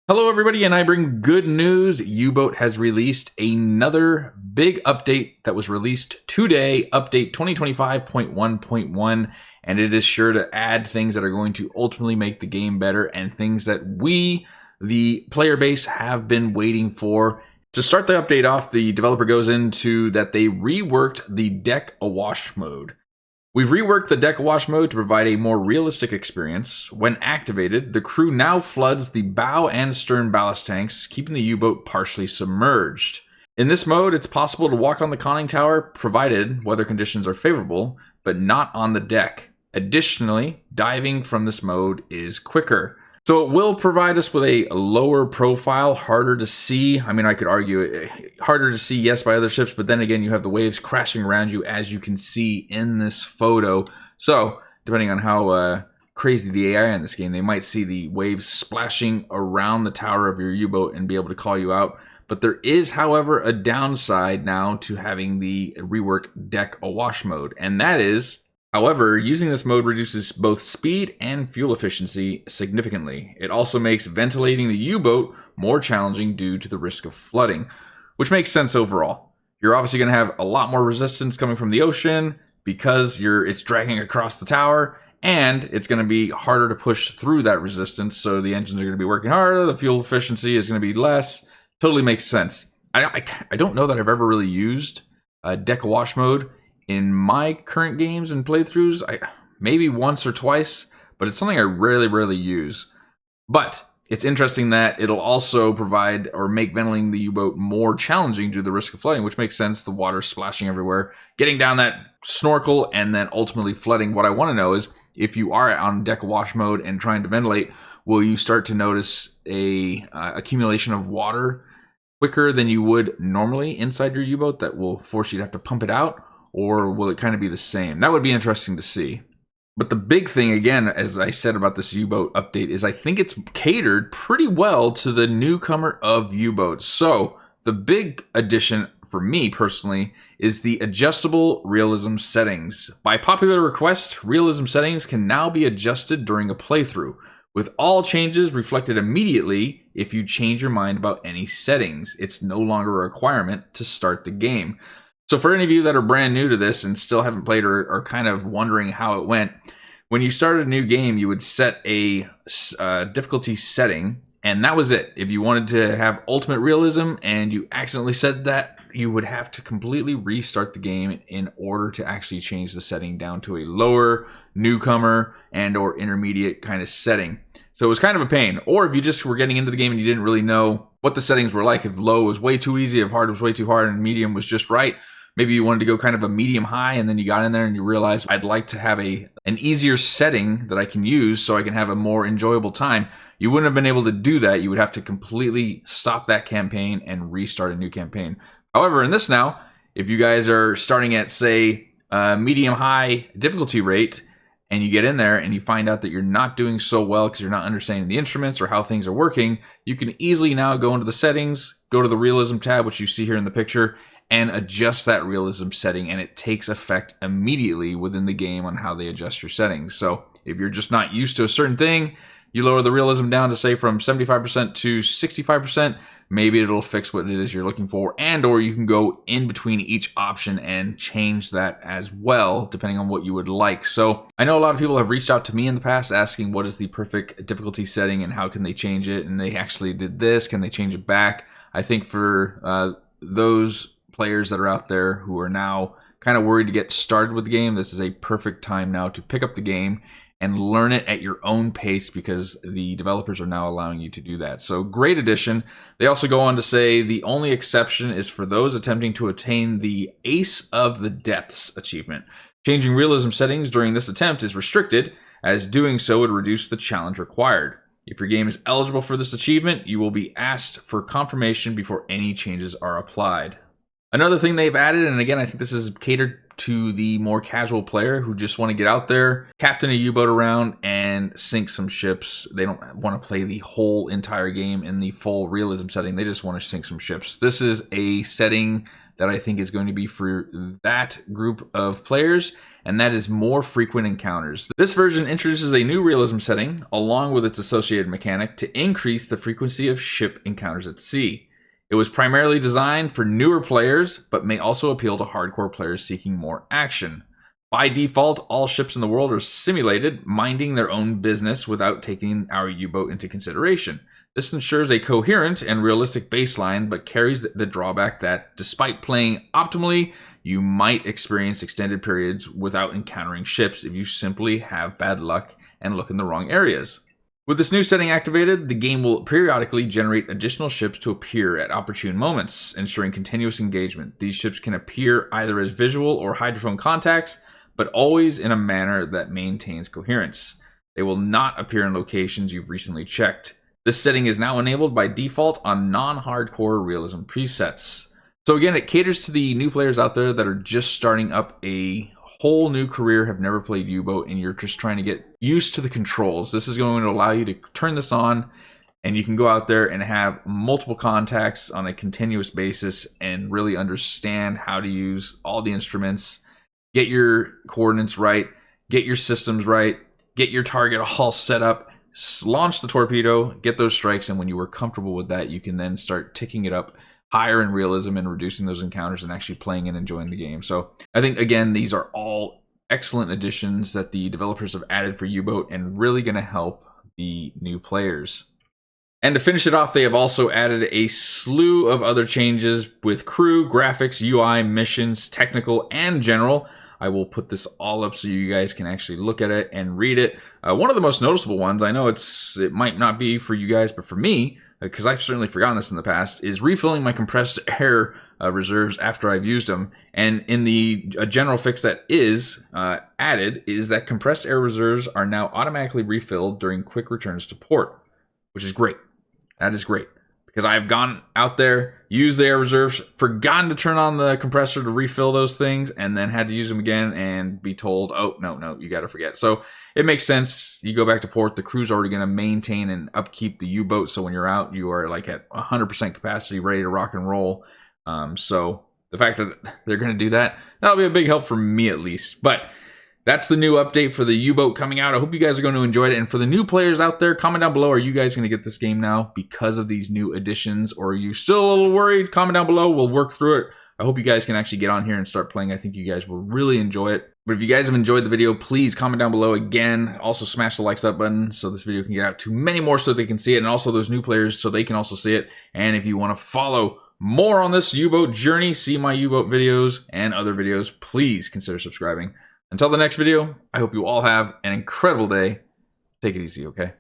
Hello, everybody, and I bring good news. Yubot has released another big update that was released today, update 2025.1.1, and it is sure to add things that are going to ultimately make the game better and things that we, the player base, have been waiting for. To start the update off, the developer goes into that they reworked the deck awash mode. We've reworked the deck awash mode to provide a more realistic experience. When activated, the crew now floods the bow and stern ballast tanks, keeping the U-boat partially submerged. In this mode, it's possible to walk on the conning tower, provided weather conditions are favorable, but not on the deck. Additionally, diving from this mode is quicker. So it will provide us with a lower profile, harder to see. I mean, I could argue harder to see, yes, by other ships, but then again, you have the waves crashing around you, as you can see in this photo. So, depending on how crazy the AI in this game, they might see the waves splashing around the tower of your U-boat and be able to call you out. But there is, however, a downside now to having the reworked deck awash mode, and that is, however, using this mode reduces both speed and fuel efficiency significantly. It also makes ventilating the U-boat more challenging due to the risk of flooding, which makes sense overall. You're obviously going to have a lot more resistance coming from the ocean because it's dragging across the tower, and it's going to be harder to push through that resistance, so the engines are going to be working harder, the fuel efficiency is going to be less. Totally makes sense. I don't know that I've ever really used deck awash mode in my current games and playthroughs. Maybe once or twice, but it's something I rarely use. But it's interesting that it'll also provide or make ventilating the U-boat more challenging due to the risk of flooding, which makes sense. The water splashing everywhere, getting down that snorkel, and then ultimately flooding. What I want to know is, if you are on deck awash mode and trying to ventilate, will you start to notice a accumulation of water quicker than you would normally inside your U-boat that will force you to have to pump it out? Or will it kind of be the same? That would be interesting to see. But the big thing, again, as I said about this U-boat update, is I think it's catered pretty well to the newcomer of U-boats. So the big addition for me personally is the adjustable realism settings. By popular request, realism settings can now be adjusted during a playthrough, with all changes reflected immediately if you change your mind about any settings. It's no longer a requirement to start the game. So for any of you that are brand new to this and still haven't played or are kind of wondering how it went, when you started a new game, you would set a difficulty setting, and that was it. If you wanted to have ultimate realism and you accidentally said that, you would have to completely restart the game in order to actually change the setting down to a lower, newcomer, and or intermediate kind of setting. So it was kind of a pain. Or if you just were getting into the game and you didn't really know what the settings were like, if low was way too easy, if hard was way too hard, and medium was just right, maybe you wanted to go kind of a medium high, and then you got in there and you realized, I'd like to have an easier setting that I can use so I can have a more enjoyable time. You wouldn't have been able to do that. You would have to completely stop that campaign and restart a new campaign. However, in this now, if you guys are starting at, say, medium-high difficulty rate, and you get in there and you find out that you're not doing so well because you're not understanding the instruments or how things are working, you can easily now go into the settings, go to the realism tab, which you see here in the picture, and adjust that realism setting, and it takes effect immediately within the game on how they adjust your settings. So if you're just not used to a certain thing, you lower the realism down to, say, from 75% to 65%, maybe it'll fix what it is you're looking for, and or you can go in between each option and change that as well, depending on what you would like. So I know a lot of people have reached out to me in the past asking what is the perfect difficulty setting and how can they change it, and they actually did this, can they change it back? I think for those players that are out there who are now kind of worried to get started with the game, this is a perfect time now to pick up the game and learn it at your own pace, because the developers are now allowing you to do that. So great addition. They also go on to say the only exception is for those attempting to attain the Ace of the Depths achievement. Changing realism settings during this attempt is restricted, as doing so would reduce the challenge required. If your game is eligible for this achievement, you will be asked for confirmation before any changes are applied. Another thing they've added, and again, I think this is catered to the more casual player who just want to get out there, captain a U-boat around, and sink some ships. They don't want to play the whole entire game in the full realism setting. They just want to sink some ships. This is a setting that I think is going to be for that group of players, and that is more frequent encounters. This version introduces a new realism setting, along with its associated mechanic, to increase the frequency of ship encounters at sea. It was primarily designed for newer players, but may also appeal to hardcore players seeking more action. By default, all ships in the world are simulated, minding their own business without taking our U-boat into consideration. This ensures a coherent and realistic baseline, but carries the drawback that, despite playing optimally, you might experience extended periods without encountering ships if you simply have bad luck and look in the wrong areas. With this new setting activated, the game will periodically generate additional ships to appear at opportune moments, ensuring continuous engagement. These ships can appear either as visual or hydrophone contacts, but always in a manner that maintains coherence. They will not appear in locations you've recently checked. This setting is now enabled by default on non-hardcore realism presets. So again, it caters to the new players out there that are just starting up a whole new career, have never played U-boat, and you're just trying to get used to the controls. This is going to allow you to turn this on, and you can go out there and have multiple contacts on a continuous basis and really understand how to use all the instruments, get your coordinates right, get your systems right, get your target all set up, launch the torpedo, get those strikes, and when you were comfortable with that, you can then start ticking it up higher in realism and reducing those encounters and actually playing and enjoying the game. So I think, again, these are all excellent additions that the developers have added for U-boat and really going to help the new players. And to finish it off, they have also added a slew of other changes with crew, graphics, UI, missions, technical, and general. I will put this all up so you guys can actually look at it and read it. One of the most noticeable ones, I know it might not be for you guys, but for me, because I've certainly forgotten this in the past, is refilling my compressed air reserves after I've used them. And in the general fix that is added is that compressed air reserves are now automatically refilled during quick returns to port, which is great. That is great. Because I've gone out there, used the air reserves, forgotten to turn on the compressor to refill those things, and then had to use them again and be told, oh, no, you got to forget. So it makes sense. You go back to port, the crew's already going to maintain and upkeep the U-boat, so when you're out, you are like at 100% capacity, ready to rock and roll. So the fact that they're going to do that, that'll be a big help for me at least. But that's the new update for the U-boat coming out. I hope you guys are going to enjoy it. And for the new players out there, comment down below. Are you guys going to get this game now because of these new additions? Or are you still a little worried? Comment down below. We'll work through it. I hope you guys can actually get on here and start playing. I think you guys will really enjoy it. But if you guys have enjoyed the video, please comment down below again. Also smash the likes up button so this video can get out to many more so they can see it. And also those new players so they can also see it. And if you want to follow more on this U-boat journey, see my U-boat videos and other videos, please consider subscribing. Until the next video, I hope you all have an incredible day. Take it easy, okay?